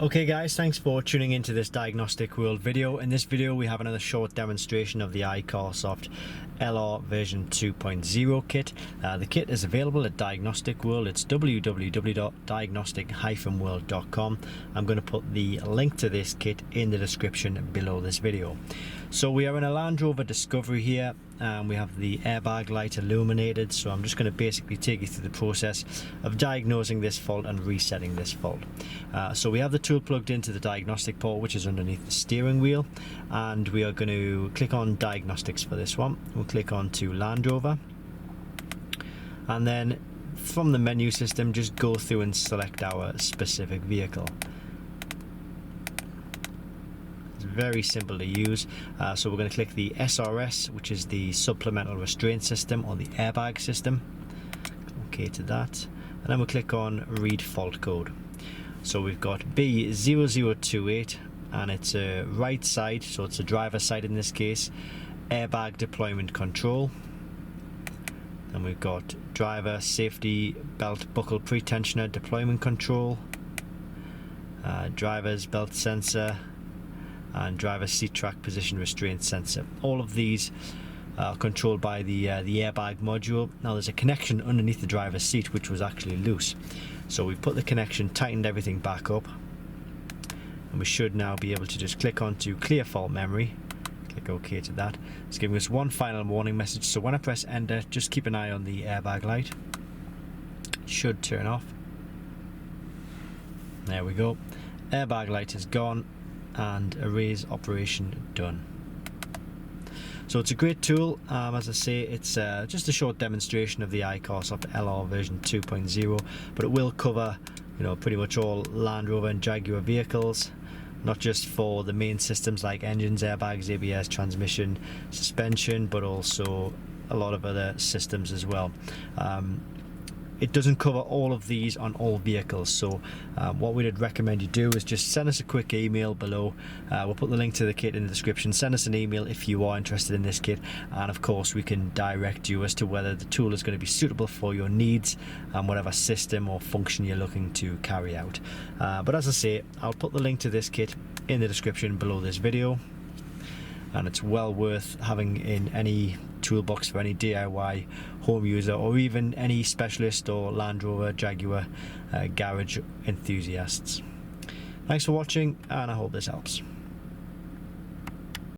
Okay guys, thanks for tuning into this Diagnostic World video. In this video we have another short demonstration of the iCarsoft LR version 2.0 kit. The kit is available at Diagnostic World. It's www.diagnostic-world.com. I'm going to put the link to this kit in the description below this video. So we are in a Land Rover Discovery here, and we have the airbag light illuminated. So I'm just going to basically take you through the process of diagnosing this fault and resetting this fault. So we have the tool plugged into the diagnostic port, which is underneath the steering wheel, and we are going to click on diagnostics for this one. We'll click on to Land Rover, and then from the menu system just go through and select our specific vehicle. Very simple to use. So we're going to click the SRS, which is the supplemental restraint system or the airbag system. Okay to that, and then we'll click on read fault code. So we've got B0028, and it's a right side, so it's a driver's side in this case, airbag deployment control. Then we've got driver safety belt buckle pretensioner deployment control, driver's belt sensor, and driver seat track position restraint sensor. All of these are controlled by the airbag module. Now there's a connection underneath the driver's seat which was actually loose, so we've put the connection, tightened everything back up, and we should now be able to just click on to clear fault memory. Click OK to that. It's giving us one final warning message, so when I press enter, just keep an eye on the airbag light. It should turn off. There we go, airbag light is gone and erase operation done. So it's a great tool. As I say, it's just a short demonstration of the iCarsoft LR version 2.0, but it will cover, pretty much all Land Rover and Jaguar vehicles, not just for the main systems like engines, airbags, ABS, transmission, suspension, but also a lot of other systems as well. It doesn't cover all of these on all vehicles, so what we'd recommend you do is just send us a quick email below. We'll put the link to the kit in the description. Send us an email if you are interested in this kit, and of course we can direct you as to whether the tool is going to be suitable for your needs and whatever system or function you're looking to carry out. But as I say, I'll put the link to this kit in the description below this video, and it's well worth having in any toolbox for any DIY home user, or even any specialist or Land Rover, Jaguar garage enthusiasts. Thanks for watching, and I hope this helps.